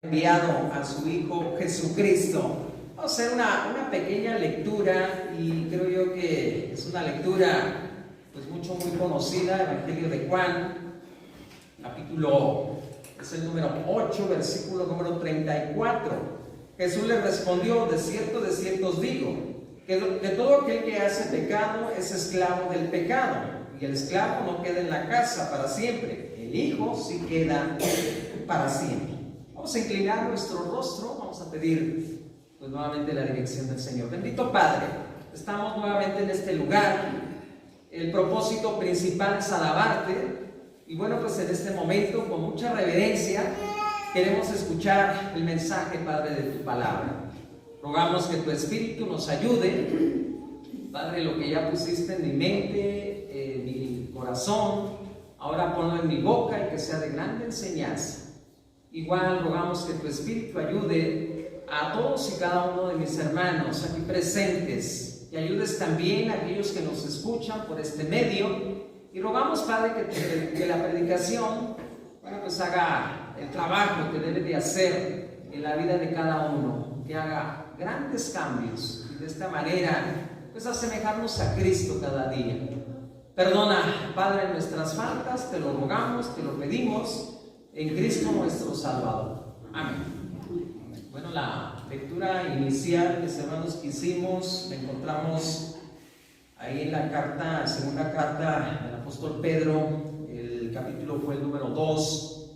Enviado a su Hijo Jesucristo. Vamos a hacer una pequeña lectura, y creo yo que es una lectura pues muy conocida, Evangelio de Juan, capítulo, es el número 8, versículo número 34. Jesús le respondió: de cierto os digo, que todo aquel que hace pecado es esclavo del pecado, y el esclavo no queda en la casa para siempre, el Hijo sí queda para siempre. Vamos a inclinar nuestro rostro, vamos a pedir pues nuevamente la dirección del Señor. Bendito Padre, estamos nuevamente en este lugar. El propósito principal es alabarte, y bueno, pues en este momento, con mucha reverencia, queremos escuchar el mensaje, Padre, de tu palabra. Rogamos que tu Espíritu nos ayude, Padre, lo que ya pusiste en mi mente, en mi corazón, ahora ponlo en mi boca y que sea de grande enseñanza. Igual rogamos que tu Espíritu ayude a todos y cada uno de mis hermanos aquí presentes, y ayudes también a aquellos que nos escuchan por este medio. Y rogamos, Padre, que la predicación, bueno, pues haga el trabajo que debe de hacer en la vida de cada uno, que haga grandes cambios, y de esta manera pues asemejarnos a Cristo cada día. Perdona, Padre, nuestras faltas, te lo rogamos, te lo pedimos, en Cristo nuestro Salvador. Amén. Bueno, la lectura inicial, mis hermanos, que hicimos, la encontramos ahí en la carta, segunda carta del apóstol Pedro. El capítulo fue el número 2.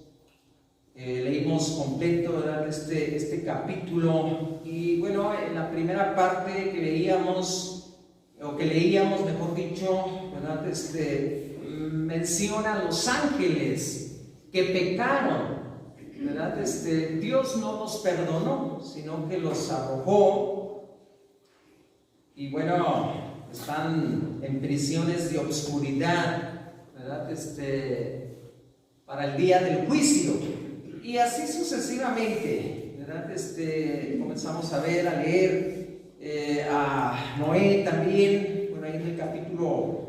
Leímos completo, ¿verdad?, este capítulo. Y bueno, en la primera parte que veíamos, o que leíamos, mejor dicho, ¿verdad?, menciona a los ángeles que pecaron, ¿verdad? Dios no los perdonó, sino que los arrojó, y bueno, están en prisiones de obscuridad, ¿verdad? Para el día del juicio, y así sucesivamente, ¿verdad? Comenzamos a ver, a leer a Noé también, bueno, ahí en el capítulo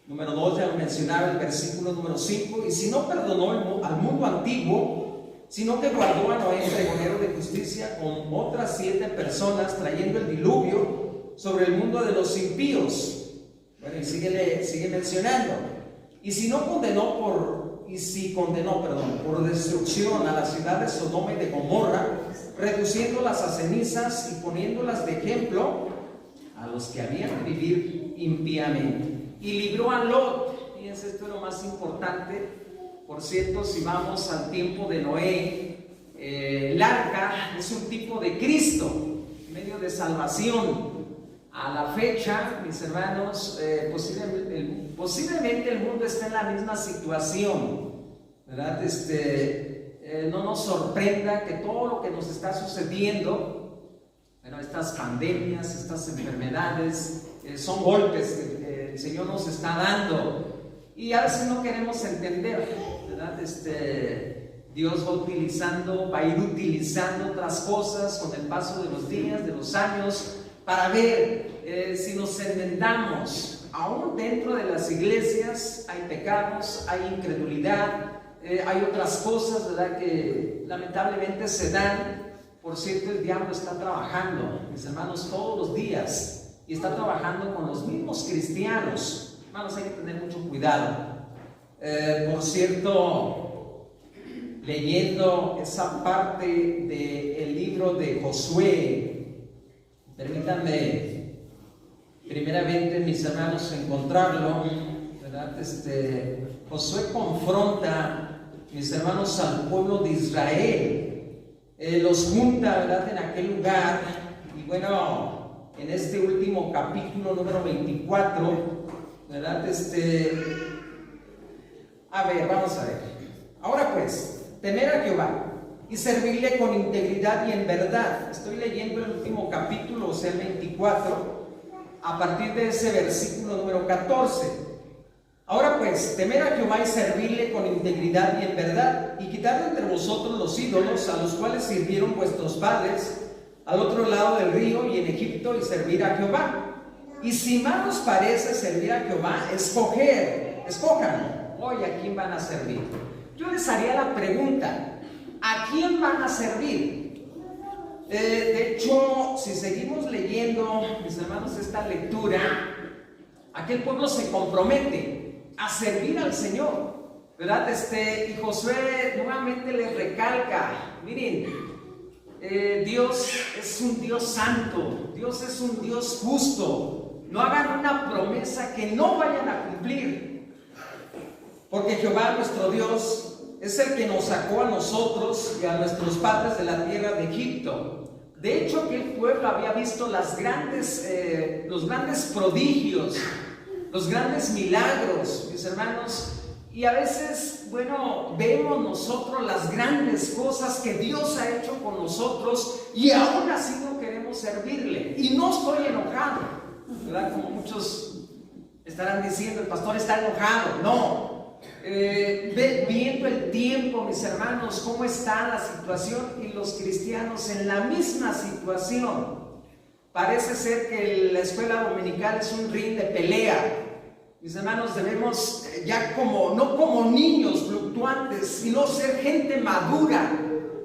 número 2 ya lo mencionaba, el versículo número 5. Y si no perdonó al mundo antiguo, sino que guardó a Noé, pregonero de justicia, con otras 7 personas, trayendo el diluvio sobre el mundo de los impíos. Bueno, y sigue mencionando. Y si condenó por destrucción a las ciudades de Sodoma y de Gomorra, reduciéndolas a cenizas y poniéndolas de ejemplo a los que habían de vivir impíamente. Y libró a Lot. Fíjense, esto es lo más importante. Por cierto, si vamos al tiempo de Noé, el arca es un tipo de Cristo, medio de salvación. A la fecha, mis hermanos, posiblemente el mundo está en la misma situación, ¿verdad? No nos sorprenda que todo lo que nos está sucediendo, bueno, estas pandemias, estas enfermedades, son golpes que el Señor nos está dando, y a veces no queremos entender, ¿verdad? Dios va a ir utilizando otras cosas con el paso de los días, de los años, para ver si nos enmendamos. Aún dentro de las iglesias hay pecados, hay incredulidad, hay otras cosas, ¿verdad?, que lamentablemente se dan. Por cierto, el diablo está trabajando, mis hermanos, todos los días, y está trabajando con los mismos cristianos. Hermanos, hay que tener mucho cuidado. Por cierto, leyendo esa parte del libro de Josué, permítanme primeramente, mis hermanos, encontrarlo, ¿verdad? Josué confronta, mis hermanos, al pueblo de Israel, los junta, ¿verdad?, en aquel lugar. Y bueno, en este último capítulo número 24, ¿verdad? Vamos a ver. Ahora pues, temer a Jehová y servirle con integridad y en verdad. Estoy leyendo el último capítulo, o sea, el 24, a partir de ese versículo número 14. Ahora pues, temer a Jehová y servirle con integridad y en verdad, y quitar entre vosotros los ídolos a los cuales sirvieron vuestros padres al otro lado del río y en Egipto, y servir a Jehová. Y si mal os parece servir a Jehová, escojan hoy a quién van a servir. Yo les haría la pregunta: ¿a quién van a servir? De hecho, si seguimos leyendo, mis hermanos, esta lectura, aquel pueblo se compromete a servir al Señor, ¿verdad? Y Josué nuevamente les recalca, miren, Dios es un Dios santo, Dios es un Dios justo, no hagan una promesa que no vayan a cumplir, porque Jehová nuestro Dios es el que nos sacó a nosotros y a nuestros padres de la tierra de Egipto. De hecho, aquel pueblo había visto los grandes prodigios, los grandes milagros, mis hermanos, y a veces, bueno, vemos nosotros las grandes cosas que Dios ha hecho con nosotros y aún así no queremos servirle. Y no estoy enojado, ¿verdad? Como muchos estarán diciendo, el pastor está enojado. No. Viendo el tiempo, mis hermanos, cómo está la situación y los cristianos en la misma situación. Parece ser que la escuela dominical es un ring de pelea. Mis hermanos, debemos ya no como niños fluctuantes, sino ser gente madura,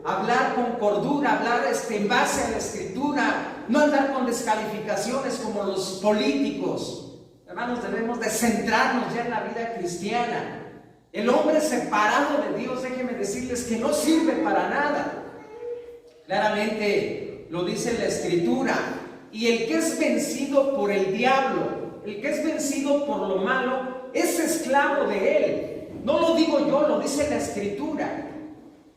hablar con cordura, hablar en base a la Escritura, no andar con descalificaciones como los políticos. Hermanos, debemos de centrarnos ya en la vida cristiana. El hombre separado de Dios, déjenme decirles que no sirve para nada. Claramente lo dice la Escritura. Y el que es vencido por el diablo, el que es vencido por lo malo, es esclavo de él. No lo digo yo, lo dice la Escritura.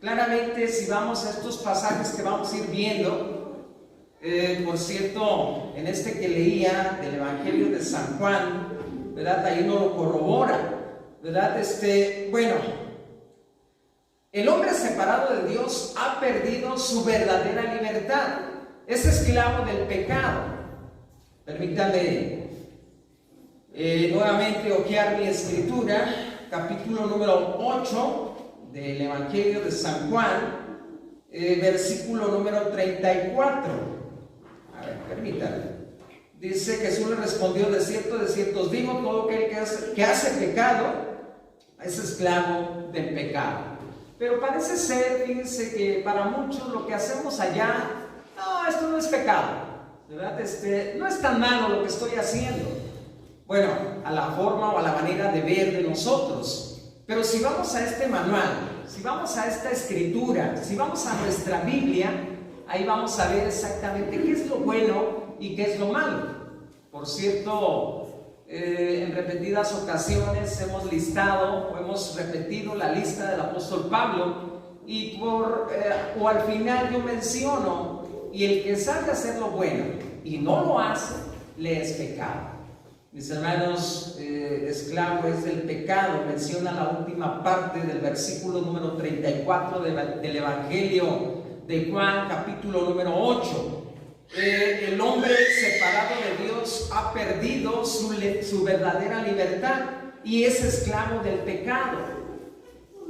Claramente, si vamos a estos pasajes que vamos a ir viendo, por cierto, en este que leía del Evangelio de San Juan, ¿verdad? Ahí no lo corrobora. ¿Verdad? Bueno, el hombre separado de Dios ha perdido su verdadera libertad, es esclavo del pecado. Permítanme nuevamente hojear mi escritura, capítulo número 8 del Evangelio de San Juan, versículo número 34. A ver, permítanme. Dice: Jesús le respondió, de cierto os digo, todo aquel que hace pecado es esclavo del pecado. Pero parece ser, fíjense, que para muchos lo que hacemos allá, no, esto no es pecado, ¿verdad? No es tan malo lo que estoy haciendo. Bueno, a la forma o a la manera de ver de nosotros. Pero si vamos a este manual, si vamos a esta escritura, si vamos a nuestra Biblia, ahí vamos a ver exactamente qué es lo bueno y qué es lo malo. Por cierto, en repetidas ocasiones hemos listado o hemos repetido la lista del apóstol Pablo y o al final yo menciono: y el que sabe hacer lo bueno y no lo hace, le es pecado. Mis hermanos, esclavo es del pecado, menciona la última parte del versículo número 34 del Evangelio de Juan, capítulo número 8. El hombre separado de Dios ha perdido su verdadera libertad y es esclavo del pecado.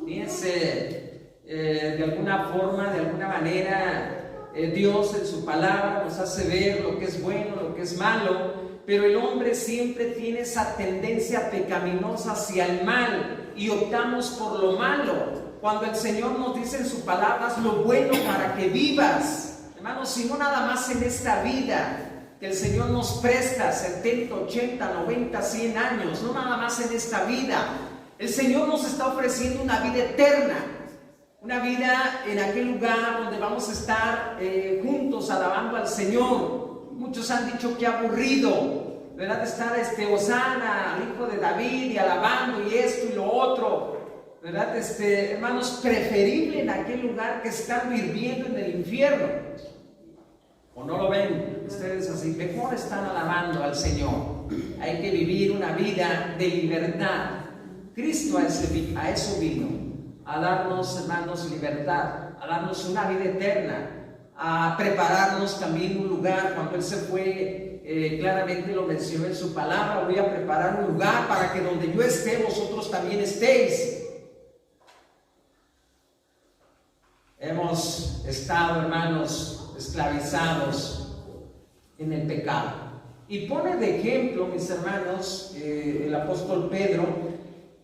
Fíjense, de alguna forma, de alguna manera, Dios en su palabra nos hace ver lo que es bueno, lo que es malo, pero el hombre siempre tiene esa tendencia pecaminosa hacia el mal y optamos por lo malo, cuando el Señor nos dice en su palabra: haz lo bueno para que vivas. Hermanos, si no nada más en esta vida que el Señor nos presta 70, 80, 90, 100 años, no nada más en esta vida. El Señor nos está ofreciendo una vida eterna, una vida en aquel lugar donde vamos a estar juntos alabando al Señor. Muchos han dicho que aburrido, ¿verdad? Estar Hosana, al hijo de David, y alabando y esto y lo otro, ¿verdad? Hermanos, preferible en aquel lugar que estar viviendo en el infierno. ¿O no lo ven ustedes así? Mejor están alabando al Señor. Hay que vivir una vida de libertad. Cristo a eso vino, a darnos, hermanos, libertad, a darnos una vida eterna, a prepararnos también un lugar. Cuando Él se fue, claramente lo mencionó en su palabra: voy a preparar un lugar para que donde yo esté, vosotros también estéis. Hemos estado, hermanos, esclavizados en el pecado. Y pone de ejemplo, mis hermanos, el apóstol Pedro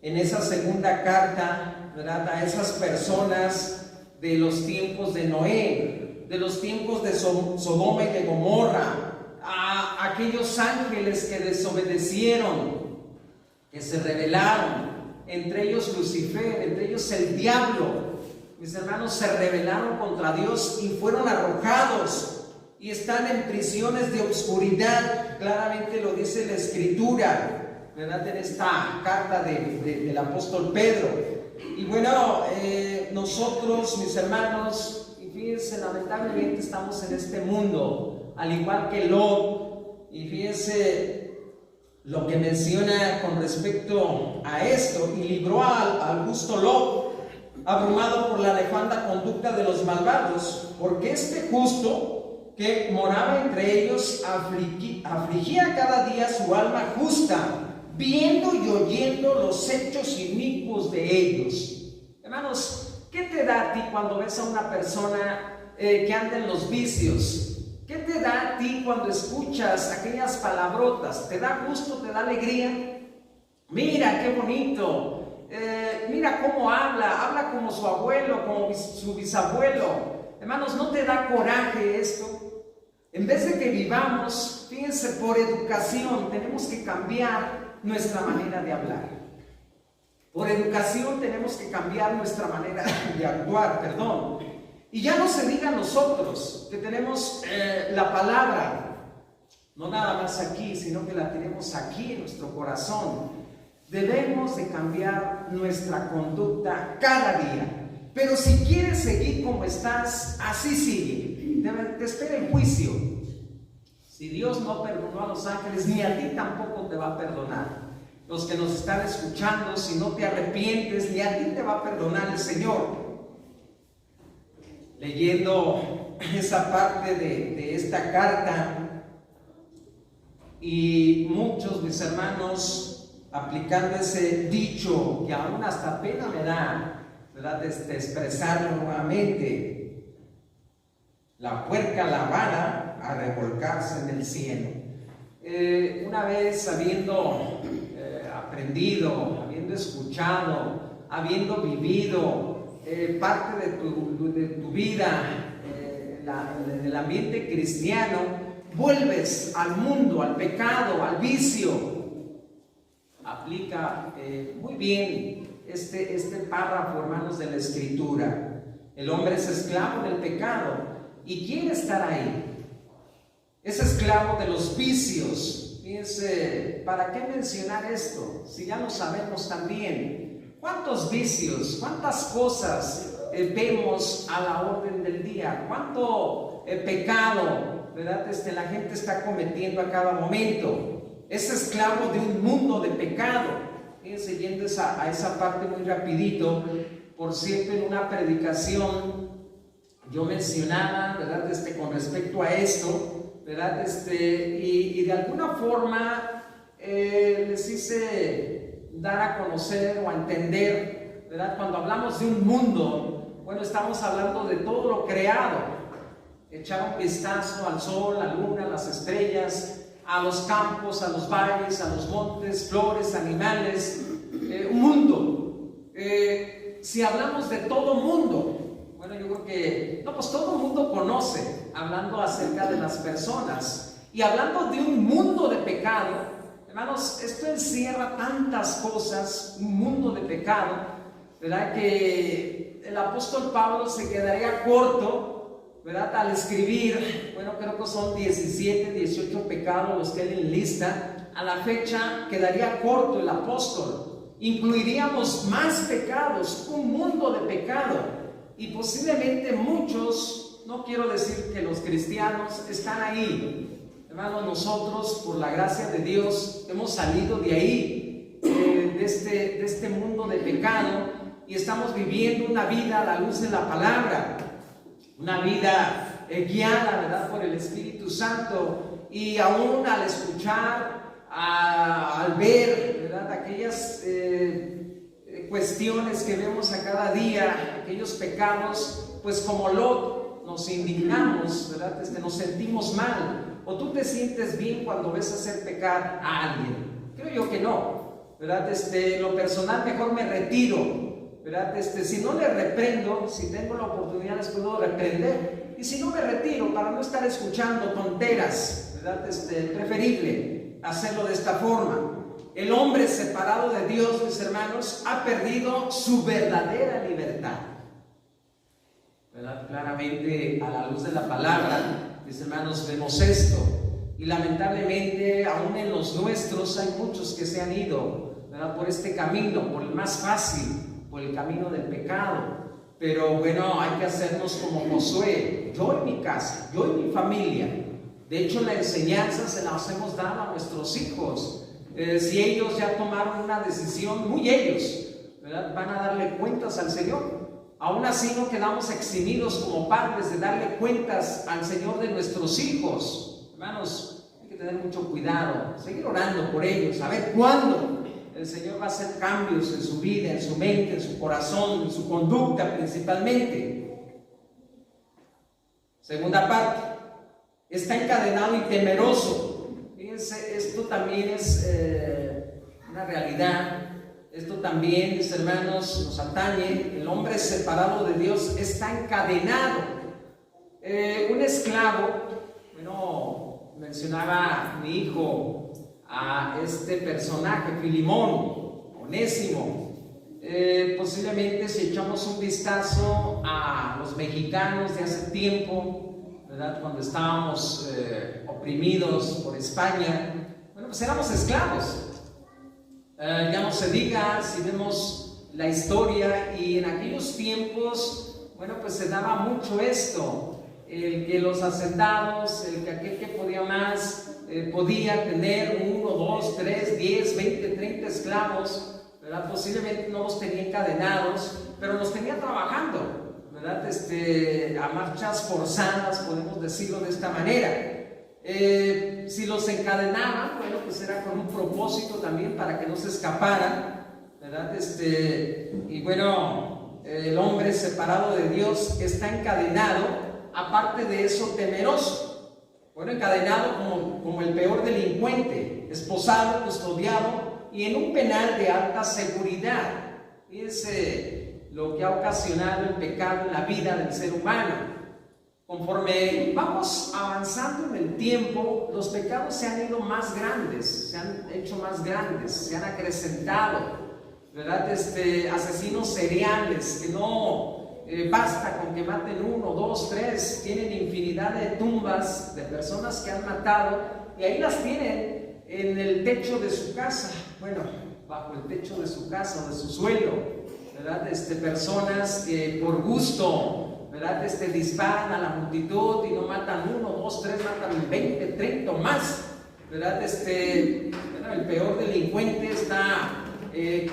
en esa segunda carta, ¿verdad?, a esas personas de los tiempos de Noé. de los tiempos de Sodoma y de Gomorra, a aquellos ángeles que desobedecieron, que se rebelaron, entre ellos Lucifer, entre ellos el diablo. Mis hermanos, se rebelaron contra Dios y fueron arrojados y están en prisiones de oscuridad. Claramente lo dice la Escritura, ¿verdad? En esta carta del apóstol Pedro. Y bueno, nosotros, mis hermanos, y fíjense, lamentablemente estamos en este mundo, al igual que Lot. Y fíjense lo que menciona con respecto a esto: y libró al justo Lot, abrumado por la nefanda conducta de los malvados, porque este justo que moraba entre ellos afligía cada día su alma justa, viendo y oyendo los hechos inicuos de ellos. Hermanos, ¿qué te da a ti cuando ves a una persona que anda en los vicios? ¿Qué te da a ti cuando escuchas aquellas palabrotas? ¿Te da gusto? ¿Te da alegría? Mira qué bonito. Mira cómo habla como su abuelo, como su bisabuelo. Hermanos, ¿no te da coraje esto? En vez de que vivamos, fíjense, por educación tenemos que cambiar nuestra manera de hablar. Por educación tenemos que cambiar nuestra manera de actuar, perdón. Y ya no se diga a nosotros que tenemos la palabra, no nada más aquí, sino que la tenemos aquí en nuestro corazón. Debemos de cambiar nuestra conducta cada día. Pero si quieres seguir como estás, así sigue. Te espera el juicio. Si Dios no perdonó a los ángeles, ni a ti tampoco te va a perdonar. Los que nos están escuchando, si no te arrepientes, ni a ti te va a perdonar el Señor. Leyendo esa parte de esta carta, y muchos, mis hermanos, aplicando ese dicho que aún hasta pena me da, ¿verdad?, de expresarlo nuevamente: la puerca lavada a revolcarse en el cielo. Una vez habiendo aprendido, habiendo escuchado, habiendo vivido parte de tu vida en el ambiente cristiano, vuelves al mundo, al pecado, al vicio. Aplica muy bien este párrafo, hermanos, de la Escritura. El hombre es esclavo del pecado y quiere estar ahí. Es esclavo de los vicios. Fíjense, ¿para qué mencionar esto? Si ya lo sabemos también. ¿Cuántos vicios, cuántas cosas vemos a la orden del día? ¿Cuánto pecado, verdad, la gente está cometiendo a cada momento? Es esclavo de un mundo de pecado. Fíjense, yendo a esa parte muy rapidito. Por cierto, en una predicación yo mencionaba, ¿verdad?, con respecto a esto, ¿verdad?, y de alguna forma les hice dar a conocer o a entender, ¿verdad? Cuando hablamos de un mundo, bueno, estamos hablando de todo lo creado. Echar un vistazo al sol, a la luna, a las estrellas, a los campos, a los valles, a los montes, flores, animales, un mundo. Si hablamos de todo mundo, bueno, yo creo que, no, pues todo mundo conoce, hablando acerca de las personas, y hablando de un mundo de pecado. Hermanos, esto encierra tantas cosas, un mundo de pecado, ¿verdad?, que el apóstol Pablo se quedaría corto, ¿verdad?, al escribir. Bueno, creo que son 17, 18 pecados los que él enlista. A la fecha quedaría corto el apóstol. Incluiríamos más pecados, un mundo de pecado, y posiblemente muchos, no quiero decir que los cristianos, están ahí. Hermanos, nosotros, por la gracia de Dios, hemos salido de ahí, de este mundo de pecado, y estamos viviendo una vida a la luz de la palabra, una vida guiada, ¿verdad?, por el Espíritu Santo. Y aún al escuchar, al ver, ¿verdad?, aquellas cuestiones que vemos a cada día, aquellos pecados, pues como Lot nos indignamos, ¿verdad?, nos sentimos mal. ¿O tú te sientes bien cuando ves hacer pecar a alguien? Creo yo que no, ¿verdad? Lo personal mejor me retiro, ¿verdad? Si no le reprendo, si tengo la oportunidad les puedo reprender, Y si no, me retiro para no estar escuchando tonteras, ¿verdad? Preferible hacerlo de esta forma. El hombre separado de Dios, mis hermanos, ha perdido su verdadera libertad, ¿verdad? Claramente, a la luz de la palabra, mis hermanos, vemos esto. Y lamentablemente, aún en los nuestros, hay muchos que se han ido, ¿verdad?, por este camino, por el más fácil, por el camino del pecado. Pero bueno, hay que hacernos como Josué. Yo en mi casa, yo en mi familia. De hecho, la enseñanza se la hemos dado a nuestros hijos. Si ellos ya tomaron una decisión, muy ellos, ¿verdad?, van a darle cuentas al Señor. Aún así no quedamos eximidos como padres de darle cuentas al Señor de nuestros hijos. Hermanos, hay que tener mucho cuidado, seguir orando por ellos, a ver cuándo el Señor va a hacer cambios en su vida, en su mente, en su corazón, en su conducta principalmente. Segunda parte, está encadenado y temeroso. Fíjense, esto también es una realidad. Esto también, mis hermanos, nos atañe. El hombre separado de Dios está encadenado. Un esclavo, bueno, mencionaba mi hijo a este personaje, Filimón, Onésimo. Posiblemente si echamos un vistazo a los mexicanos de hace tiempo, ¿verdad?, cuando estábamos oprimidos por España, bueno, pues éramos esclavos. Ya no se diga si vemos la historia, y en aquellos tiempos, bueno, pues se daba mucho esto, el que los hacendados, el que aquel que podía más, podía tener 1, 2, 3, 10, 20, 30 esclavos, ¿verdad? Posiblemente no los tenía encadenados, pero los tenía trabajando, ¿verdad? A marchas forzadas, podemos decirlo de esta manera. Si los encadenaban, bueno, pues era con un propósito también para que no se escaparan, ¿verdad? Y bueno, el hombre separado de Dios está encadenado, aparte de eso, temeroso. Bueno, encadenado como el peor delincuente, esposado, custodiado y en un penal de alta seguridad. Fíjense lo que ha ocasionado el pecado en la vida del ser humano. Conforme vamos avanzando en el tiempo, los pecados se han ido más grandes, se han hecho más grandes, se han acrecentado, ¿verdad? Asesinos seriales que no basta con que maten 1, 2, 3, tienen infinidad de tumbas de personas que han matado, y ahí las tienen en el techo de su casa, bueno, bajo el techo de su casa o de su suelo, ¿verdad? Personas que por gusto, ¿verdad?, disparan a la multitud y no matan 1, 2, 3, matan 20, 30 o más, ¿verdad? Bueno, el peor delincuente está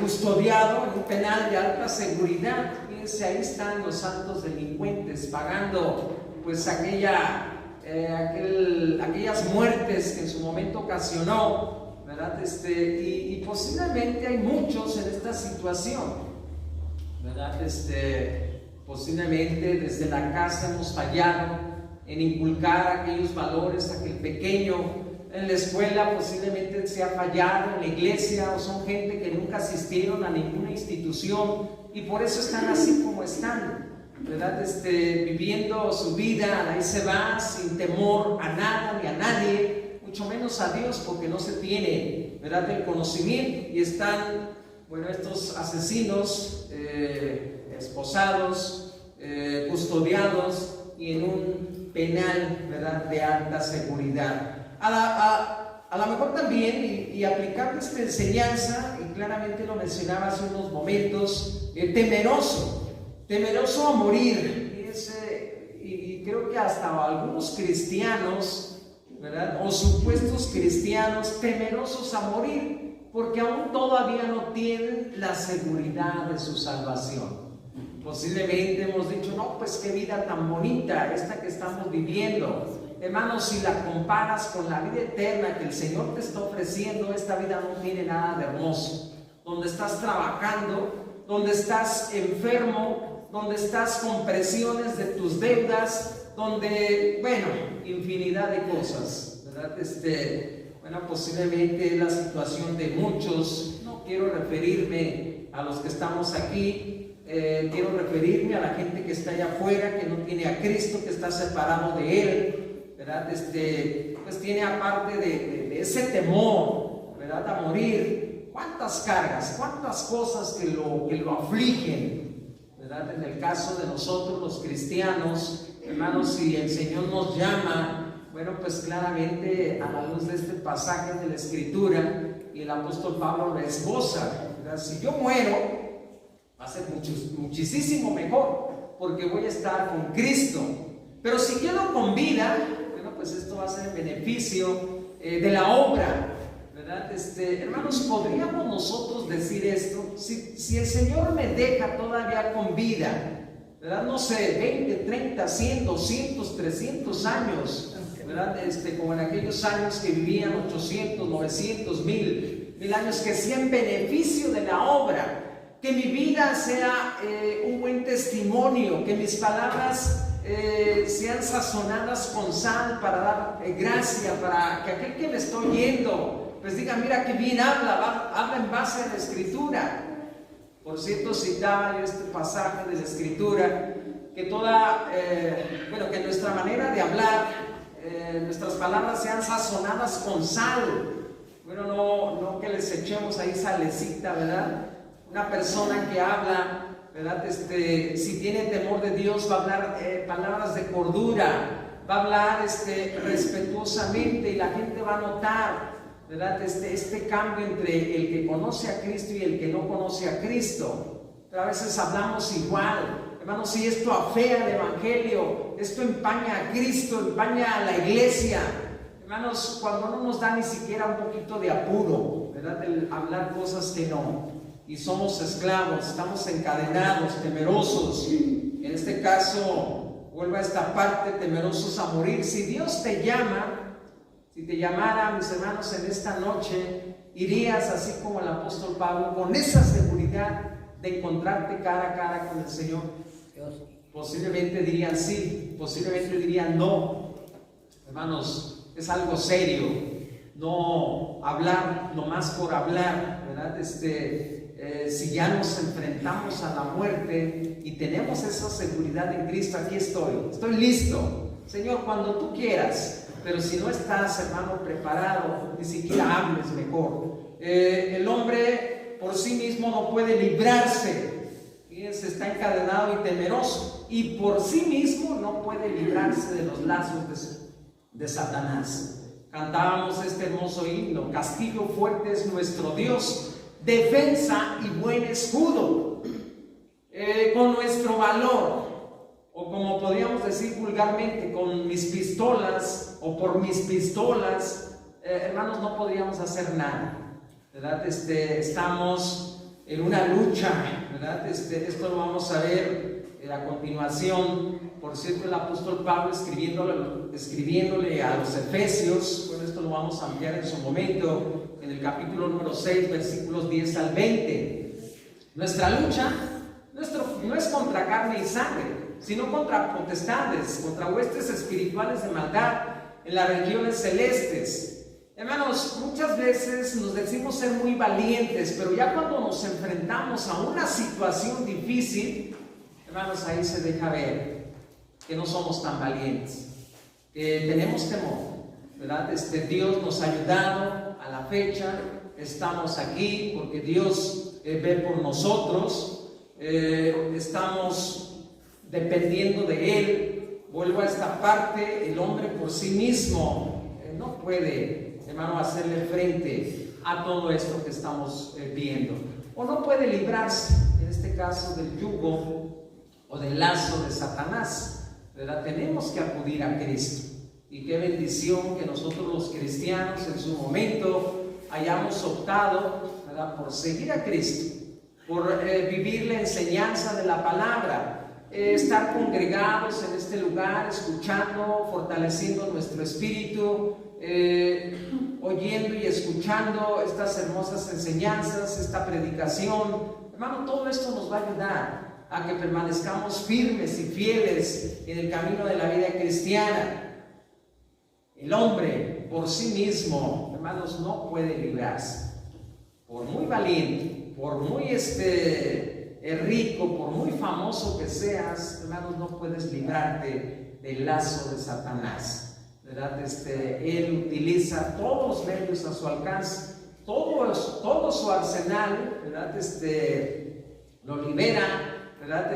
custodiado en un penal de alta seguridad. Fíjense, ahí están los santos delincuentes pagando pues aquellas muertes que en su momento ocasionó, ¿verdad? Y posiblemente hay muchos en esta situación, ¿verdad? Posiblemente desde la casa hemos fallado en inculcar aquellos valores a aquel pequeño. En la escuela posiblemente se ha fallado, en la iglesia, o son gente que nunca asistieron a ninguna institución y por eso están así como están, ¿verdad? Viviendo su vida, ahí se va, sin temor a nada ni a nadie, mucho menos a Dios, porque no se tiene, ¿verdad?, el conocimiento. Y están, bueno, estos asesinos esposados, custodiados y en un penal, ¿verdad?, de alta seguridad. A lo mejor también, y aplicando esta enseñanza, y claramente lo mencionaba hace unos momentos, temeroso a morir. Y creo que hasta algunos cristianos, ¿verdad?, o supuestos cristianos, temerosos a morir, porque aún todavía no tienen la seguridad de su salvación. Posiblemente hemos dicho, no, pues qué vida tan bonita esta que estamos viviendo. Hermanos, si la comparas con la vida eterna que el Señor te está ofreciendo, esta vida no tiene nada de hermoso. Donde estás trabajando, donde estás enfermo, donde estás con presiones de tus deudas, donde, bueno, infinidad de cosas, ¿verdad? Bueno, posiblemente la situación de muchos, no quiero referirme a los que estamos aquí, quiero referirme a la gente que está allá afuera, que no tiene a Cristo, que está separado de Él, ¿verdad? Pues tiene aparte de ese temor, ¿verdad? A morir, cuántas cargas, cuántas cosas que lo afligen, ¿verdad? En el caso de nosotros los cristianos, hermanos, si el Señor nos llama, bueno, pues claramente a la luz de este pasaje de la Escritura, y el apóstol Pablo lo esboza, ¿verdad? Si yo muero, va a ser muchísimo mejor, porque voy a estar con Cristo. Pero si quedo con vida, bueno, pues esto va a ser en beneficio de la obra, ¿verdad? Hermanos, ¿podríamos nosotros decir esto? Si el Señor me deja todavía con vida, ¿verdad? No sé, 20, 30, 100, 200, 300 años, ¿verdad? Como en aquellos años que vivían 800, 900, 1000 años, que sea en beneficio de la obra, que mi vida sea un buen testimonio, que mis palabras sean sazonadas con sal para dar gracia, para que aquel que me está oyendo, pues diga, mira qué bien habla en base a la Escritura. Por cierto, citaba yo este pasaje de la Escritura, que que nuestra manera de hablar, nuestras palabras sean sazonadas con sal. Bueno, no que les echemos ahí salecita, ¿verdad? Una persona que habla, ¿verdad? Si tiene temor de Dios, va a hablar palabras de cordura, va a hablar respetuosamente, y la gente va a notar, ¿verdad? Este cambio entre el que conoce a Cristo y el que no conoce a Cristo. Pero a veces hablamos igual. Hermanos, si esto afea el Evangelio, esto empaña a Cristo, empaña a la iglesia. Hermanos, cuando no nos da ni siquiera un poquito de apuro, ¿verdad? El hablar cosas que no. Y somos esclavos, estamos encadenados, temerosos. En este caso, vuelvo a esta parte, temerosos a morir. Si Dios te llama, si te llamara, mis hermanos, en esta noche, irías así como el apóstol Pablo, con esa seguridad de encontrarte cara a cara con el Señor. Posiblemente dirían sí, posiblemente dirían no. Hermanos, es algo serio, no hablar nomás por hablar, ¿verdad? Si ya nos enfrentamos a la muerte y tenemos esa seguridad en Cristo, aquí estoy listo, Señor, cuando tú quieras. Pero si no estás, hermano, preparado, ni siquiera hables mejor. El hombre por sí mismo no puede librarse, fíjense, está encadenado y temeroso, y por sí mismo no puede librarse de los lazos de Satanás. Cantábamos este hermoso himno: castillo fuerte es nuestro Dios, defensa y buen escudo. Con nuestro valor, o como podríamos decir vulgarmente, con mis pistolas o por mis pistolas, hermanos, no podríamos hacer nada, ¿verdad? Estamos en una lucha, ¿verdad? Esto lo vamos a ver a continuación. Por cierto, el apóstol Pablo escribiéndole a los Efesios, bueno, esto lo vamos a ampliar en su momento, en el capítulo número 6, versículos 10 al 20. Nuestra lucha no es contra carne y sangre, sino contra potestades, contra huestes espirituales de maldad en las regiones celestes. Hermanos, muchas veces nos decimos ser muy valientes, pero ya cuando nos enfrentamos a una situación difícil, hermanos, ahí se deja ver que no somos tan valientes, que tenemos temor, ¿verdad? Dios nos ha ayudado a la fecha, estamos aquí porque Dios ve por nosotros, estamos dependiendo de Él. Vuelvo a esta parte: el hombre por sí mismo no puede, hermano, hacerle frente a todo esto que estamos viendo, o no puede librarse, en este caso, del yugo o del lazo de Satanás, ¿verdad? Tenemos que acudir a Cristo. Y qué bendición que nosotros los cristianos en su momento hayamos optado, ¿verdad?, por seguir a Cristo, por vivir la enseñanza de la palabra, estar congregados en este lugar, escuchando, fortaleciendo nuestro espíritu, oyendo y escuchando estas hermosas enseñanzas, esta predicación. Hermano, todo esto nos va a ayudar a que permanezcamos firmes y fieles en el camino de la vida cristiana. El hombre por sí mismo, hermanos, no puede librarse. Por muy valiente, por muy rico, por muy famoso que seas, hermanos, no puedes librarte del lazo de Satanás, ¿verdad? Él utiliza todos los medios a su alcance, todo su arsenal, ¿verdad? Lo libera, ¿verdad?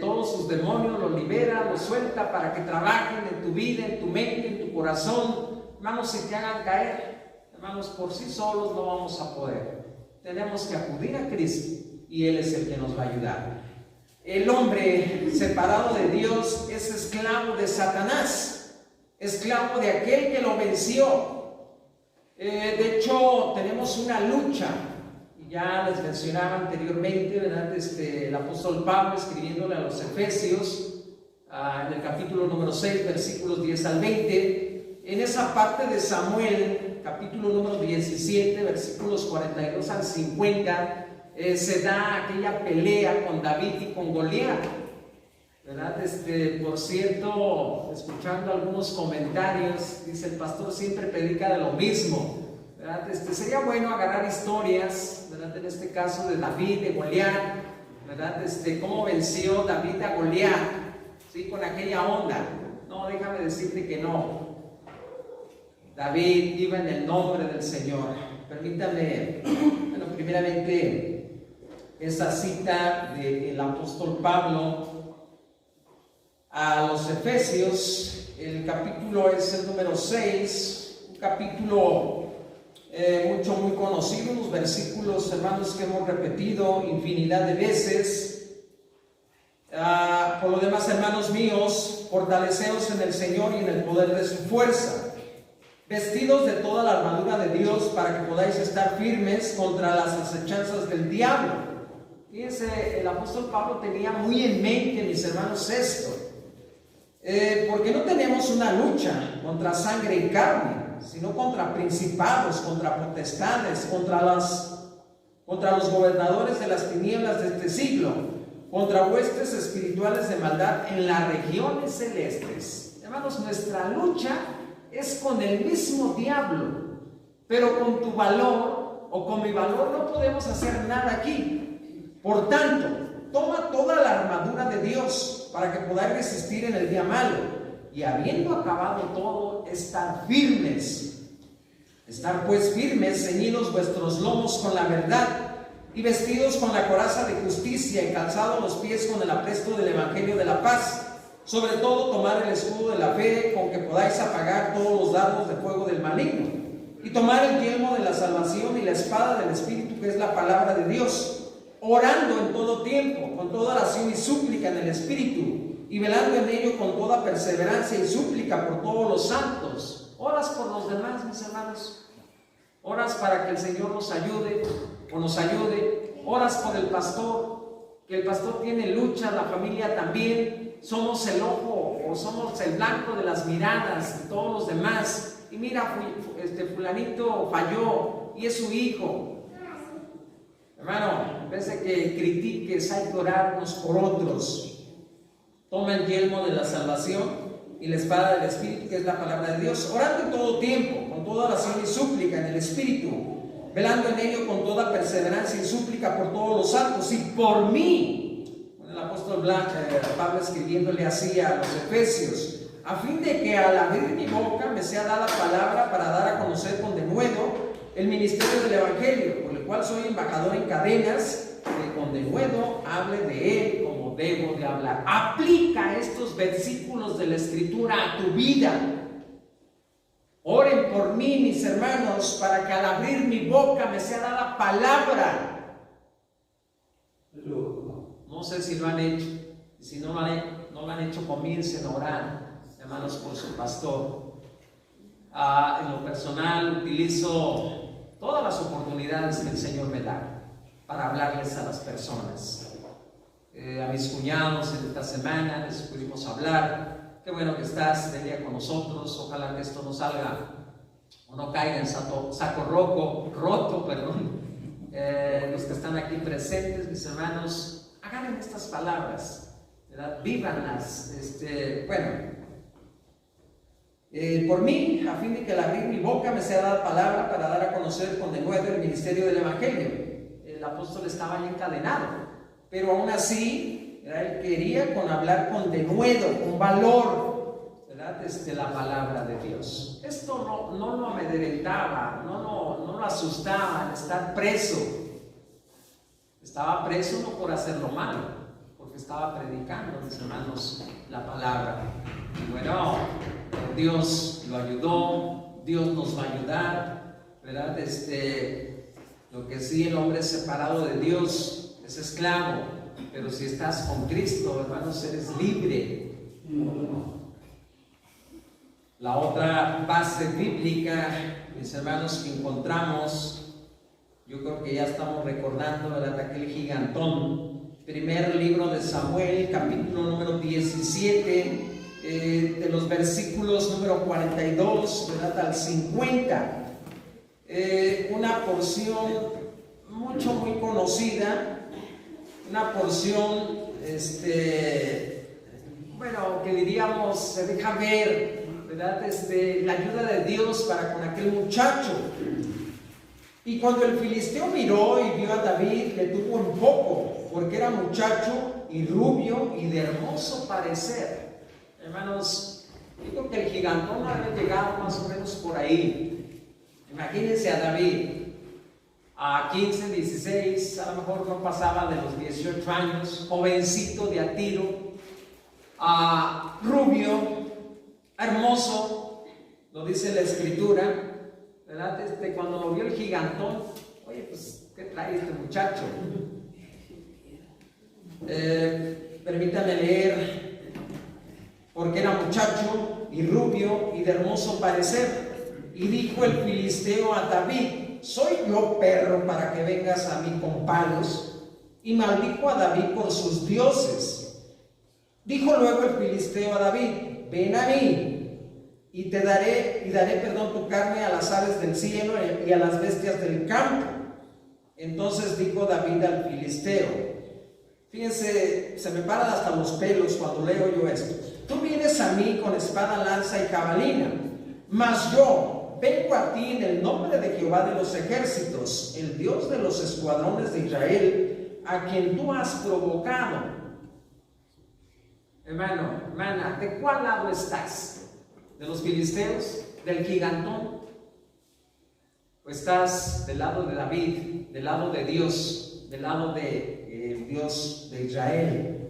Todos sus demonios los libera, los suelta para que trabajen en tu vida, en tu mente, en tu corazón, hermanos, y te hagan caer. Hermanos, por sí solos no vamos a poder. Tenemos que acudir a Cristo y Él es el que nos va a ayudar. El hombre separado de Dios es esclavo de Satanás, esclavo de aquel que lo venció. De hecho, tenemos una lucha, y ya les mencionaba anteriormente, ¿verdad? El apóstol Pablo escribiéndole a los Efesios, en el capítulo número 6, versículos 10 al 20, en esa parte de Samuel, capítulo número 17, versículos 42 al 50, se da aquella pelea con David y con Goliat, ¿verdad? Por cierto, escuchando algunos comentarios, dice: el pastor siempre predica de lo mismo, ¿verdad? Sería bueno agarrar historias, ¿verdad? En este caso de David, de Goliat, ¿verdad? Cómo venció David a Goliat, ¿sí? Con aquella onda. No, déjame decirte que no. David iba en el nombre del Señor. Permítame, bueno, primeramente, esa cita del apóstol Pablo a los Efesios, el capítulo es el número 6, un capítulo muy conocido, unos versículos, hermanos, que hemos repetido infinidad de veces. Por lo demás, hermanos míos, fortaleceos en el Señor y en el poder de su fuerza, vestidos de toda la armadura de Dios, para que podáis estar firmes contra las acechanzas del diablo. Fíjense, el apóstol Pablo tenía muy en mente, mis hermanos, esto, porque no tenemos una lucha contra sangre y carne, sino contra principados, contra potestades, contra los gobernadores de las tinieblas de este siglo, contra huestes espirituales de maldad en las regiones celestes. Hermanos, nuestra lucha es con el mismo diablo, pero con tu valor o con mi valor no podemos hacer nada aquí. Por tanto, toma toda la armadura de Dios para que podáis resistir en el día malo, y habiendo acabado todo, estar firmes. Estar pues firmes, ceñidos vuestros lomos con la verdad, y vestidos con la coraza de justicia, y calzados los pies con el apresto del evangelio de la paz. Sobre todo, tomar el escudo de la fe, con que podáis apagar todos los dardos de fuego del maligno, y tomar el yelmo de la salvación y la espada del Espíritu, que es la palabra de Dios, orando en todo tiempo, con toda oración y súplica en el Espíritu, y velando en ello con toda perseverancia y súplica por todos los santos. Oras por los demás, mis hermanos. Oras para que el Señor nos ayude o nos ayude. Oras por el pastor, que el pastor tiene lucha, la familia también. Somos el ojo o somos el blanco de las miradas de todos los demás. Y mira, fulanito falló y es su hijo. Hermano, en vez de que critiques, hay que orar unos por otros. Toma el yelmo de la salvación y la espada del Espíritu, que es la palabra de Dios, orando en todo tiempo, con toda oración y súplica en el Espíritu, velando en ello con toda perseverancia y súplica por todos los santos y por mí. Bueno, el apóstol Pablo escribiéndole así a los Efesios: a fin de que al abrir mi boca me sea dada palabra para dar a conocer con denuedo el ministerio del Evangelio, por el cual soy embajador en cadenas, que con denuedo hable de él como debo de hablar. Aplica estos versículos de la Escritura a tu vida. Oren por mí, mis hermanos, para que al abrir mi boca me sea dada palabra. No sé si lo han hecho, y si no lo han hecho, comiencen a orar, hermanos, por su pastor. En lo personal utilizo todas las oportunidades que el Señor me da para hablarles a las personas. A mis cuñados en esta semana les pudimos hablar. Qué bueno que estás de día con nosotros. Ojalá que esto no salga o no caiga en saco roto. Los que están aquí presentes, mis hermanos, agarren estas palabras, ¿verdad? Vívanlas. Por mí, a fin de que al abrir mi boca me sea dada palabra para dar a conocer con denuedo el ministerio del Evangelio. El apóstol estaba ahí encadenado, pero aún así, ¿verdad?, él quería hablar con denuedo, con valor, ¿verdad?, la palabra de Dios. Esto no lo amedrentaba, no lo asustaba al estar preso. Estaba preso no por hacerlo malo, porque estaba predicando, mis hermanos, la palabra. Y bueno, Dios lo ayudó, Dios nos va a ayudar, ¿verdad? Lo que sí, el hombre separado de Dios es esclavo, pero si estás con Cristo, hermanos, eres libre. La otra base bíblica, mis hermanos, que encontramos, yo creo que ya estamos recordando, ¿verdad?, aquel gigantón. Primer libro de Samuel, capítulo número 17, de los versículos número 42, ¿verdad?, al 50. Una porción muy conocida, una porción, bueno, que diríamos, se deja ver, ¿verdad?, la ayuda de Dios para con aquel muchacho. Y cuando el filisteo miró y vio a David, le tuvo en poco, porque era muchacho y rubio y de hermoso parecer. Hermanos, digo que el gigantón había llegado más o menos por ahí. Imagínense a David, a 15, 16, a lo mejor no pasaba de los 18 años, jovencito de a tiro, rubio, hermoso, lo dice la Escritura, ¿verdad? Cuando lo vio el gigantón, oye, pues, ¿qué trae este muchacho? Permítame leer, porque era muchacho y rubio y de hermoso parecer. Y dijo el filisteo a David: ¿soy yo perro para que vengas a mí con palos? Y maldijo a David por sus dioses. Dijo luego el filisteo a David: ven a mí, y daré tu carne a las aves del cielo y a las bestias del campo. Entonces dijo David al filisteo, fíjense, se me paran hasta los pelos cuando leo yo esto: tú vienes a mí con espada, lanza y jabalina, mas yo vengo a ti en el nombre de Jehová de los ejércitos, el Dios de los escuadrones de Israel, a quien tú has provocado. Hermano, hermana, ¿de cuál lado estás? ¿De los filisteos? ¿Del gigantón? ¿O estás del lado de David, del lado de Dios, del lado de Dios de Israel?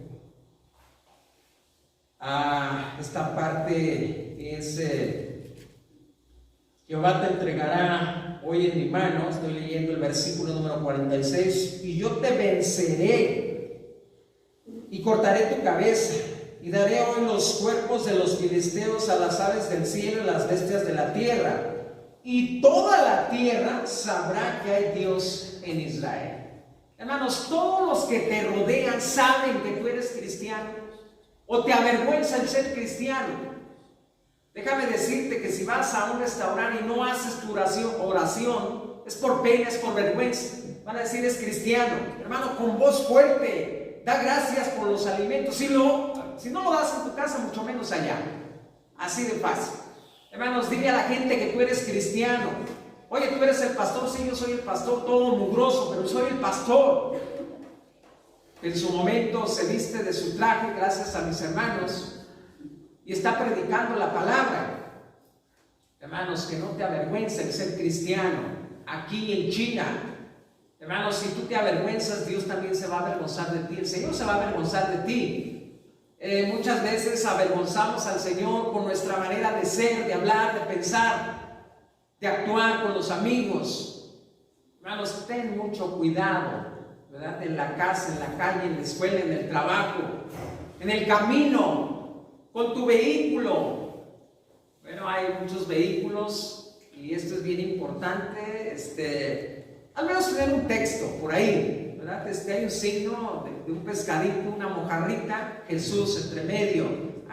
Esta parte es: Jehová te entregará hoy en mi mano. Estoy leyendo el versículo número 46. Y yo te venceré y cortaré tu cabeza, y daré hoy los cuerpos de los filisteos a las aves del cielo y las bestias de la tierra, y toda la tierra sabrá que hay Dios en Israel. Hermanos, todos los que te rodean saben que tú eres cristiano, o te avergüenza el ser cristiano. Déjame decirte que si vas a un restaurante y no haces tu oración, es por pena, es por vergüenza. Van a decir: es cristiano. Hermano, con voz fuerte, da gracias por los alimentos. Si no lo das en tu casa, mucho menos allá. Así de fácil. Hermanos, dile a la gente que tú eres cristiano. Oye, tú eres el pastor. Sí, yo soy el pastor, todo mugroso, pero soy el pastor. En su momento se viste de su traje, gracias a mis hermanos, y está predicando la palabra. Hermanos, que no te avergüenza el ser cristiano. Aquí en China, hermanos, si tú te avergüenzas, Dios también se va a avergonzar de ti. El Señor se va a avergonzar de ti. Muchas veces avergonzamos al Señor con nuestra manera de ser, de hablar, de pensar, de actuar con los amigos. Hermanos, ten mucho cuidado, ¿verdad? En la casa, en la calle, en la escuela, en el trabajo, en el camino, con tu vehículo. Bueno, hay muchos vehículos y esto es bien importante, al menos tener un texto por ahí, ¿verdad? Hay un signo de un pescadito, una mojarrita, Jesús entre medio.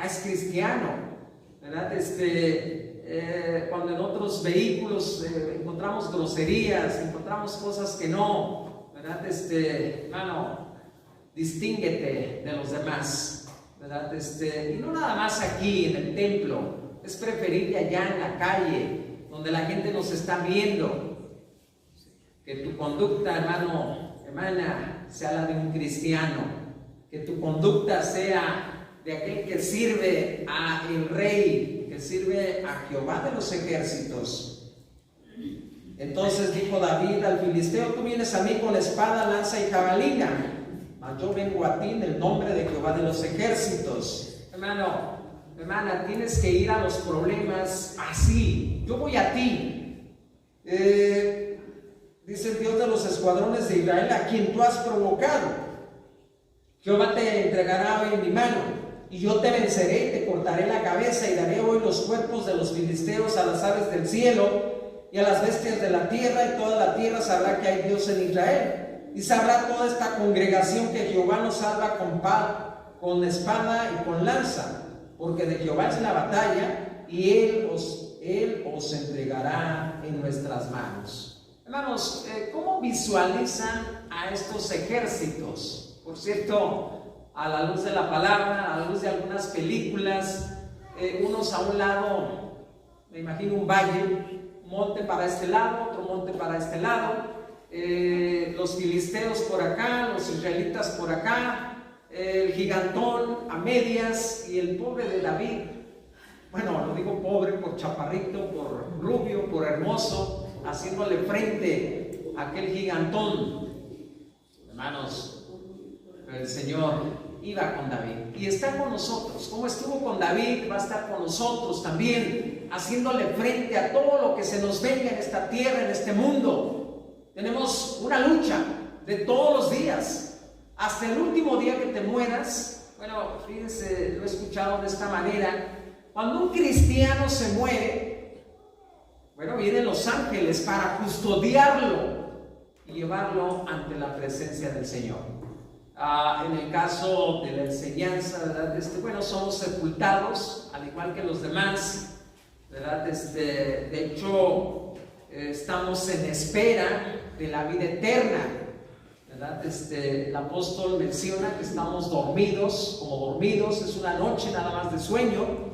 Es cristiano, ¿verdad? Cuando en otros vehículos encontramos groserías, encontramos cosas que no, ¿verdad? Hermano, distínguete de los demás, ¿verdad? Y no nada más aquí en el templo, es preferible allá en la calle, donde la gente nos está viendo, que tu conducta, hermano, hermana, sea la de un cristiano, que tu conducta sea de aquel que sirve a el Rey, que sirve a Jehová de los ejércitos. Entonces dijo David al filisteo: tú vienes a mí con espada, lanza y jabalina, mas yo vengo a ti en el nombre de Jehová de los ejércitos. Hermano, hermana, tienes que ir a los problemas así. Yo voy a ti. Dice el Dios de los escuadrones de Israel, a quien tú has provocado. Jehová te entregará hoy en mi mano, y yo te venceré y te cortaré la cabeza, y daré hoy los cuerpos de los filisteos a las aves del cielo y a las bestias de la tierra, y toda la tierra sabrá que hay Dios en Israel. Y sabrá toda esta congregación que Jehová nos salva con espada y con lanza, porque de Jehová es la batalla, y Él os entregará en nuestras manos. Hermanos, ¿cómo visualizan a estos ejércitos? Por cierto, a la luz de la palabra, a la luz de algunas películas, unos a un lado, me imagino un valle, un monte para este lado, otro monte para este lado, los filisteos por acá, los israelitas por acá, el gigantón a medias y el pobre de David. Bueno, lo digo pobre por chaparrito, por rubio, por hermoso, haciéndole frente a aquel gigantón. Hermanos, el Señor iba con David y está con nosotros. Como estuvo con David, va a estar con nosotros también, haciéndole frente a todo lo que se nos venga en esta tierra, en este mundo. Tenemos una lucha de todos los días, hasta el último día que te mueras. Bueno, fíjense, lo he escuchado de esta manera: cuando un cristiano se muere, bueno, vienen los ángeles para custodiarlo y llevarlo ante la presencia del Señor. En el caso de la enseñanza, ¿verdad? Bueno, somos sepultados, al igual que los demás, ¿verdad? De hecho, estamos en espera de la vida eterna, ¿verdad? El apóstol menciona que estamos dormidos, como dormidos, es una noche nada más de sueño,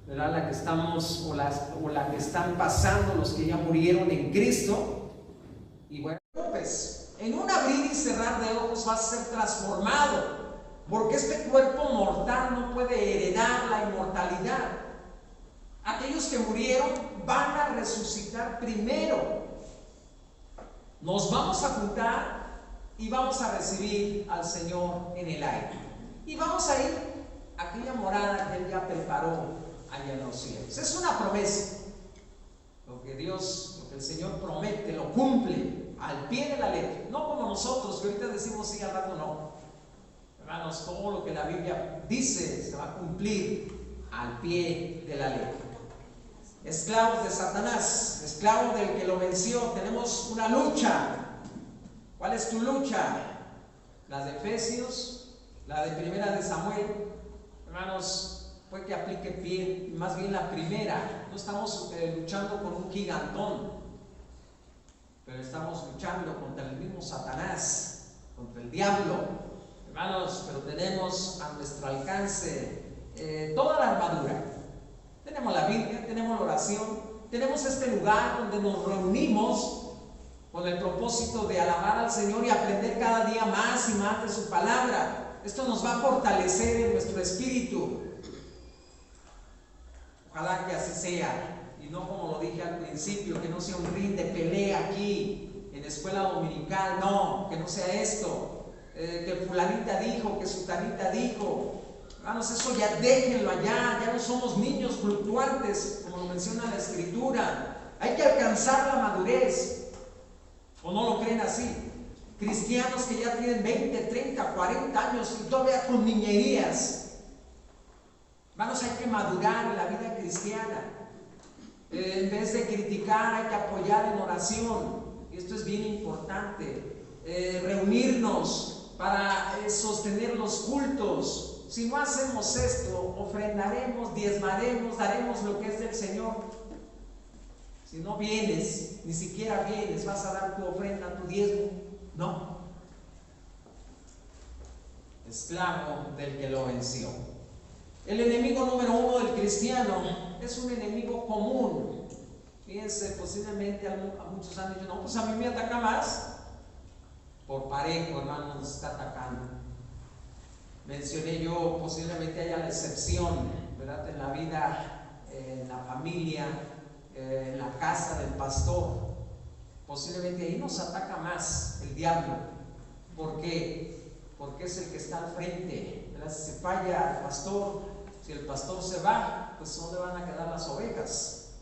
¿verdad? La que estamos, o la que están pasando los que ya murieron en Cristo. Y bueno, pues en un abrir y cerrar de ojos vas a ser transformado, porque este cuerpo mortal no puede heredar la inmortalidad. Aquellos que murieron van a resucitar primero. Nos vamos a juntar y vamos a recibir al Señor en el aire, y vamos a ir a aquella morada que Él ya preparó allá en los cielos. Es una promesa. Lo que el Señor promete, lo cumple al pie de la letra. No como nosotros, que ahorita decimos sí, al rato no. Hermanos, todo lo que la Biblia dice se va a cumplir al pie de la letra. Esclavos de Satanás, esclavos del que lo venció, tenemos una lucha. ¿Cuál es tu lucha? La de Efesios, la de Primera de Samuel. Hermanos, fue que aplique pie, más bien la primera. No estamos luchando con un gigantón, pero estamos luchando contra el mismo Satanás, contra el diablo. Hermanos, pero tenemos a nuestro alcance toda la armadura. Tenemos la Biblia, tenemos la oración, tenemos este lugar donde nos reunimos con el propósito de alabar al Señor y aprender cada día más y más de su palabra. Esto nos va a fortalecer en nuestro espíritu. Ojalá que así sea, y no como lo dije al principio, que no sea un ring de pelea aquí en la escuela dominical. No, que no sea esto, que fulanita dijo, que sutanita dijo. Hermanos, eso ya déjenlo allá. Ya no somos niños fluctuantes, como lo menciona la Escritura. Hay que alcanzar la madurez. ¿O no lo creen así? Cristianos que ya tienen 20, 30, 40 años y todavía con niñerías. Hermanos, hay que madurar en la vida cristiana. En vez de criticar, hay que apoyar en oración. Y esto es bien importante. Reunirnos para sostener los cultos. Si no hacemos esto, ofrendaremos, diezmaremos, daremos lo que es del Señor. Si no vienes, ni siquiera vienes, vas a dar tu ofrenda, tu diezmo. No. Esclavo del que lo venció. El enemigo número uno del cristiano es un enemigo común. Fíjense, posiblemente a muchos han dicho: no, pues a mí me ataca más. por parejo, hermanos, nos está atacando. Mencioné yo, posiblemente haya la excepción, ¿verdad? En la vida, en la familia, en la casa del pastor. Posiblemente ahí nos ataca más el diablo. ¿Por qué? Porque es el que está al frente, ¿verdad? Si se falla el pastor, si el pastor se va, pues ¿dónde van a quedar las ovejas?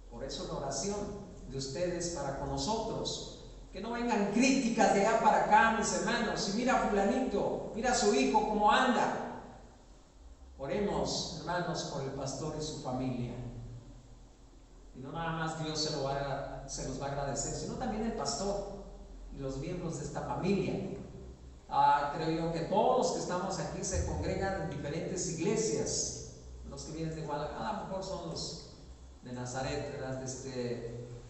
Por eso la oración de ustedes para con nosotros. Que no vengan críticas de allá para acá, mis hermanos. Y mira a fulanito, mira a su hijo cómo anda. Oremos, hermanos, por el pastor y su familia. Y no nada más Dios se los va a agradecer, sino también el pastor y los miembros de esta familia. Creo yo que todos los que estamos aquí se congregan en diferentes iglesias. Los que vienen de Guadalajara, a lo mejor son los de Nazaret, ¿verdad?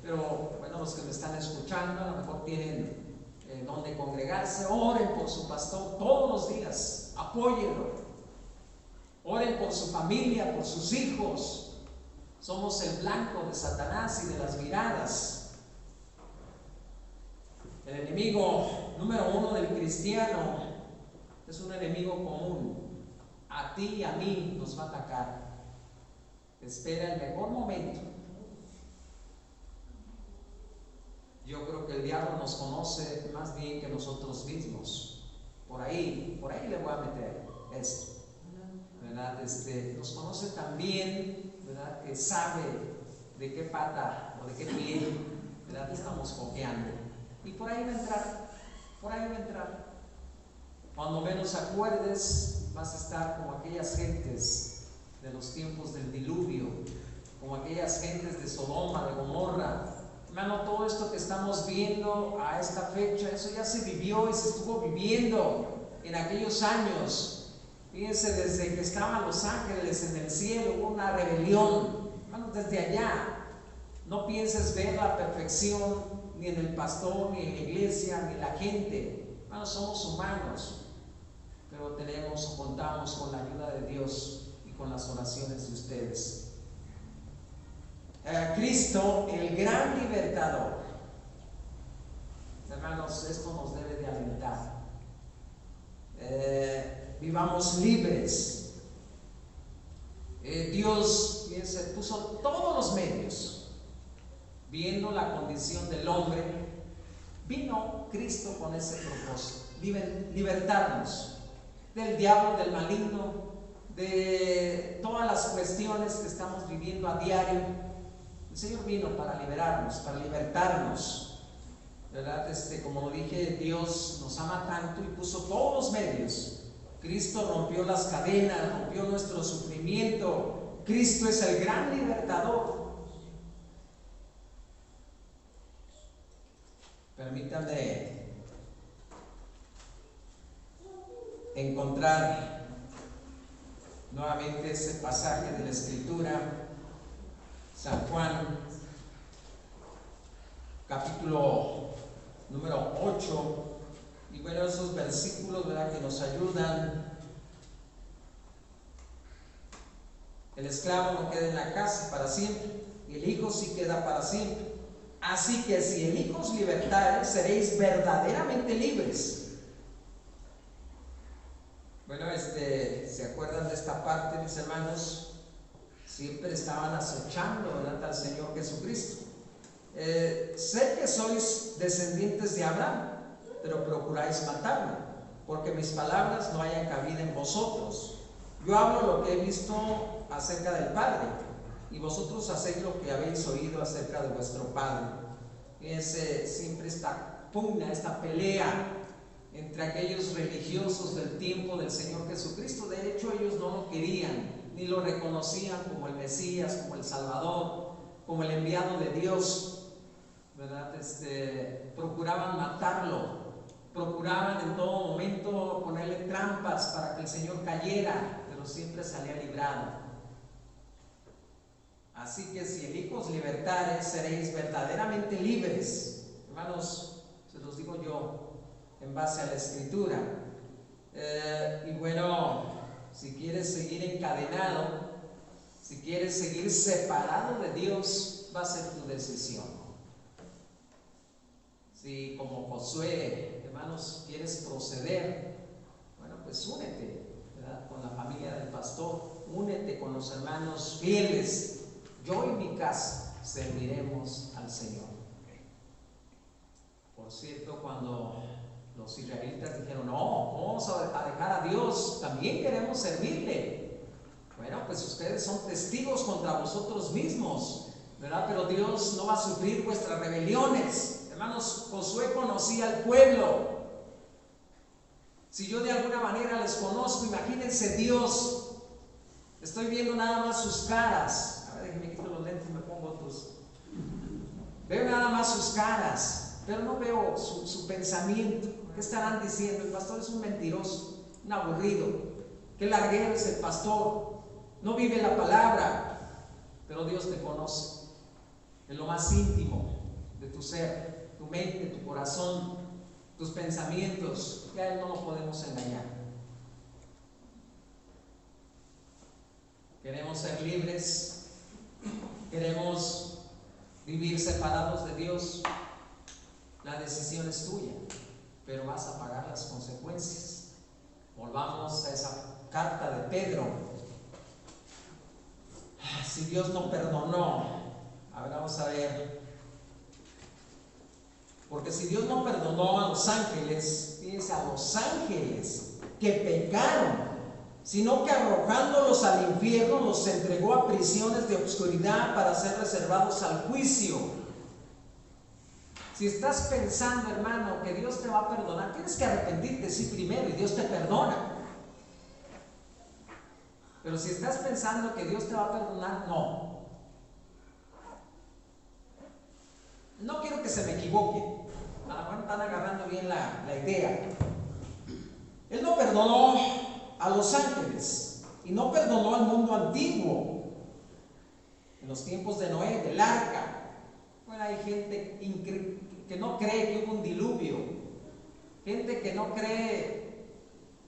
Pero bueno, los que me están escuchando a lo mejor tienen donde congregarse. Oren por su pastor todos los días, apóyenlo. Oren por su familia, por sus hijos. Somos el blanco de Satanás y de las miradas. El enemigo número uno del cristiano es un enemigo común. A ti y a mí nos va a atacar. Espera el mejor momento. Yo creo que el diablo nos conoce más bien que nosotros mismos. Por ahí le voy a meter esto, ¿verdad? Nos conoce también, ¿verdad? Que sabe de qué pata o de qué pie, ¿verdad? Estamos cojeando. Y por ahí va a entrar. Cuando menos acuerdes, vas a estar como aquellas gentes de los tiempos del diluvio, como aquellas gentes de Sodoma, de Gomorra. Hermano, todo esto que estamos viendo a esta fecha, eso ya se vivió y se estuvo viviendo en aquellos años. Fíjense, desde que estaban los ángeles en el cielo, hubo una rebelión. Hermano, desde allá, no pienses ver la perfección ni en el pastor, ni en la iglesia, ni en la gente. Hermano, somos humanos, pero contamos con la ayuda de Dios y con las oraciones de ustedes. Cristo, el gran libertador. Hermanos, esto nos debe de alentar. Vivamos libres. Dios, fíjense, puso todos los medios. Viendo la condición del hombre, vino Cristo con ese propósito: libertarnos del diablo, del maligno, de todas las cuestiones que estamos viviendo a diario. El Señor vino para liberarnos, para libertarnos, ¿verdad? Como lo dije, Dios nos ama tanto y puso todos los medios. Cristo rompió las cadenas, rompió nuestro sufrimiento. Cristo es el gran libertador. Permítanme encontrar nuevamente ese pasaje de la Escritura. San Juan, capítulo número 8, y bueno, esos versículos, ¿verdad?, que nos ayudan. El esclavo no queda en la casa para siempre, y el hijo sí queda para siempre. Así que si el Hijo os libertare, seréis verdaderamente libres. Bueno, ¿se acuerdan de esta parte, mis hermanos? Siempre estaban acechando, ¿verdad?, al Señor Jesucristo. Sé que sois descendientes de Abraham, pero procuráis matarme, porque mis palabras no hayan cabida en vosotros. Yo hablo lo que he visto acerca del Padre, y vosotros hacéis lo que habéis oído acerca de vuestro Padre. Siempre esta pugna, esta pelea entre aquellos religiosos del tiempo del Señor Jesucristo. De hecho, ellos no lo querían, ni lo reconocían como el Mesías, como el Salvador, como el enviado de Dios, ¿verdad? Procuraban matarlo, procuraban en todo momento ponerle trampas para que el Señor cayera, pero siempre salía librado. Así que si el Hijo os libertare, seréis verdaderamente libres. Hermanos, se los digo yo en base a la Escritura. Y bueno, si quieres seguir encadenado, si quieres seguir separado de Dios, va a ser tu decisión. Si como Josué, hermanos, quieres proceder, bueno, pues únete, ¿verdad?, con la familia del pastor, únete con los hermanos fieles. Yo y mi casa serviremos al Señor. Por cierto, cuando los israelitas dijeron, no, vamos a dejar a Dios, también queremos servirle. Bueno, pues ustedes son testigos contra vosotros mismos, ¿verdad? Pero Dios no va a sufrir vuestras rebeliones. Hermanos, Josué conocía al pueblo. Si yo de alguna manera les conozco, imagínense Dios. Estoy viendo nada más sus caras. A ver, déjenme quito los lentes y me pongo otros. Veo nada más sus caras, pero no veo su pensamiento. ¿Qué estarán diciendo? El pastor es un mentiroso, un aburrido. Qué larguero es el pastor. No vive la palabra. Pero Dios te conoce en lo más íntimo de tu ser, tu mente, tu corazón, tus pensamientos. Y a Él no lo podemos engañar. Queremos ser libres. Queremos vivir separados de Dios. La decisión es tuya, pero vas a pagar las consecuencias. Volvamos a esa carta de Pedro. Si Dios no perdonó, ahora vamos a ver. Porque si Dios no perdonó a los ángeles, fíjense, a los ángeles que pecaron, sino que arrojándolos al infierno los entregó a prisiones de oscuridad para ser reservados al juicio. Si estás pensando, hermano, que Dios te va a perdonar, tienes que arrepentirte, sí, primero, y Dios te perdona. Pero si estás pensando que Dios te va a perdonar, no. No quiero que se me equivoque. A lo mejor están agarrando bien la idea. Él no perdonó a los ángeles y no perdonó al mundo antiguo. En los tiempos de Noé, del arca, bueno, hay gente que no cree que hubo un diluvio, gente que no cree.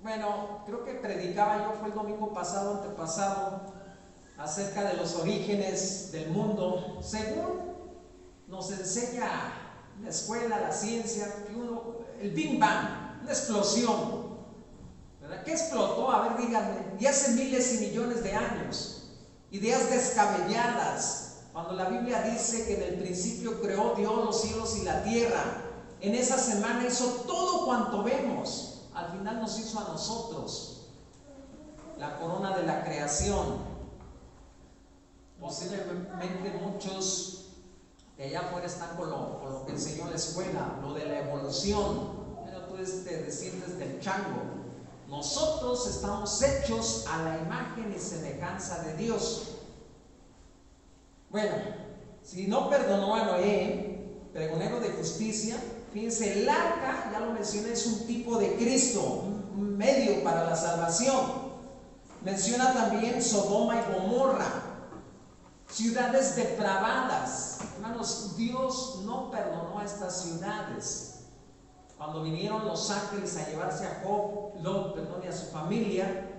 Bueno, creo que predicaba yo, fue el domingo pasado, antepasado, acerca de los orígenes del mundo. Según nos enseña la escuela, la ciencia, que el Big Bang, una explosión, ¿verdad? ¿Qué explotó? A ver, díganme. Y hace miles y millones de años. Ideas descabelladas, cuando la Biblia dice que en el principio creó Dios los cielos y la tierra. En esa semana hizo todo cuanto vemos. Al final nos hizo a nosotros la corona de la creación. Posiblemente muchos de allá afuera están con lo que enseñó la escuela, lo de la evolución. Pero tú te desciendes del chango. Nosotros estamos hechos a la imagen y semejanza de Dios. Bueno, si no perdonó a Noé, pregonero de justicia, fíjense, el arca, ya lo mencioné, es un tipo de Cristo, un medio para la salvación. Menciona también Sodoma y Gomorra, ciudades depravadas. Hermanos, Dios no perdonó a estas ciudades. Cuando vinieron los ángeles a llevarse a Lot, y a su familia,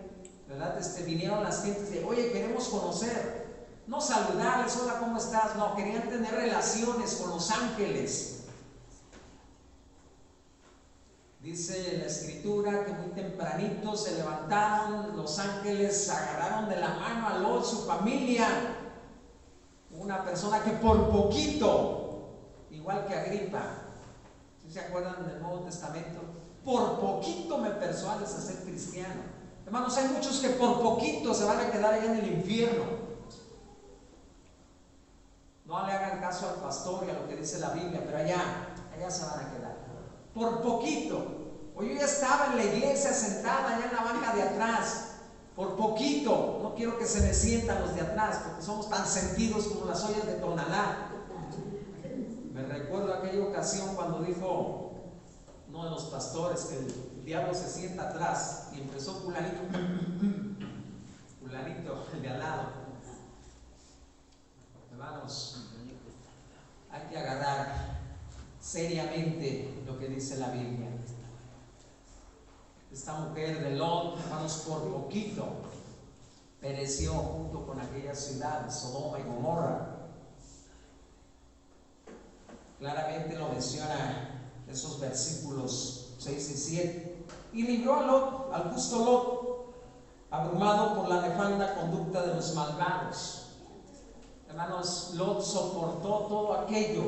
¿verdad? Vinieron las gentes de, oye, queremos conocer, no saludarles, hola, ¿cómo estás? No, querían tener relaciones con los ángeles. Dice la escritura que muy tempranito se levantaron los ángeles, agarraron de la mano a Lot, su familia. Una persona que por poquito, igual que Agripa, ¿sí se acuerdan del Nuevo Testamento? Por poquito me persuades a ser cristiano. Hermanos, hay muchos que por poquito se van a quedar allá en el infierno. No le hagan caso al pastor y a lo que dice la Biblia, pero allá se van a quedar. Por poquito. O yo ya estaba en la iglesia sentada allá en la banca de atrás. Por poquito. No quiero que se me sientan los de atrás, porque somos tan sentidos como las ollas de Tonalá. Me recuerdo aquella ocasión cuando dijo uno de los pastores que el diablo se sienta atrás y empezó fulanito, el de al lado. Hermanos, hay que agarrar seriamente lo que dice la Biblia. Esta mujer de Lot, hermanos, por poquito pereció junto con aquellas ciudades, Sodoma y Gomorra. Claramente lo menciona esos versículos 6 y 7. Y libró a Lot, al justo Lot, abrumado por la nefanda conducta de los malvados. Hermanos, Lot soportó todo aquello,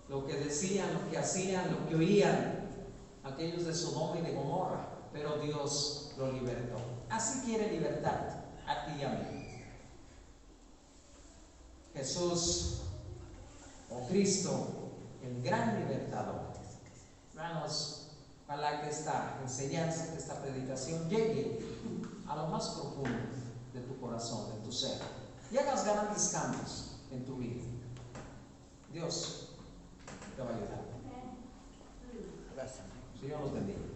lo que decían, lo que hacían, lo que oían aquellos de Sodoma y de Gomorra, pero Dios lo libertó. Así quiere libertad a ti y a mí. Jesús, o Cristo, el gran libertador. Hermanos, ojalá que esta enseñanza, que esta predicación llegue a lo más profundo de tu corazón, de tu ser, y hagas grandes cambios en tu vida. Dios te va a ayudar. Gracias. Señor los bendiga.